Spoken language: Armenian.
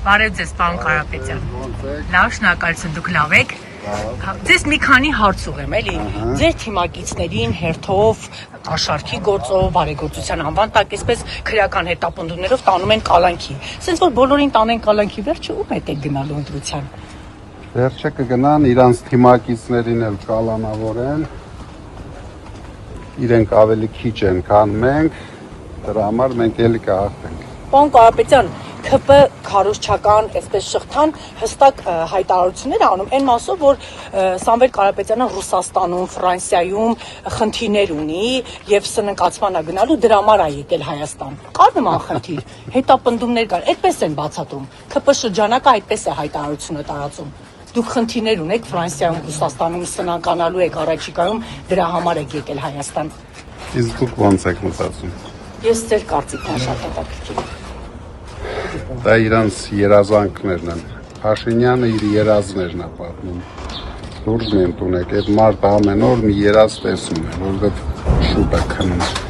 Բարև ձեզ, պարոն Կարապետյան։ Լավ, շնորհակալություն, դուք լավ եք։ Ձեզ մի քանի հարց ուղղեմ, էլի։ Ձեր թիմակիցներին հերթով, աշխարհի գործով, բարեգործության անվան տակ, այսպես քրեական հետապնդումներով տանում են կալանքի։ Սենց որ բոլորին տանեն կալանքի, վերջը ում հետ եք գնալու ընտրության։ Վերջը կգնան իրանց թիմակիցներին էլ կալանավորեն։ Իրենք ավելի քիչ են, քան մենք, դրա համար մենք էլի կհաղթենք։ Պարոն Կարապետյան, ՔՊ քարոզչական այսպես շղթան հստակ հայտարարություններ անում այն մասով, որ Սամվել Կարապետյանը Ռուսաստանում, Ֆրանսիայում խնդիրներ ունի եւ սննկացման է գնալու, դրա համար է եկել Հայաստան։ Կար նման խնդիր, հետապնդումներ կար, այդպես են բացատրում։ ՔՊ շրջանակը այդպես է հայտարարությունը տարածում։ Դուք խնդիրներ ունեք Ֆրանսիայում, Ռուսաստանում սննկանալու եք առաջիկայում, դրա համար եք եկել Հայաստան։ Իսկ դուք ո՞նց եք մտածում։ Ես ձեր կարծիքն եմ շատ հետաքրքիր։ Դա իրանց երազանքներն են։ Փաշինյանը իր երազներն է պատմում։ Դուրս մեն տունեք, այդ մարդը ամեն օր մի երազ տեսնում է, որովհետև շուտ է քնում։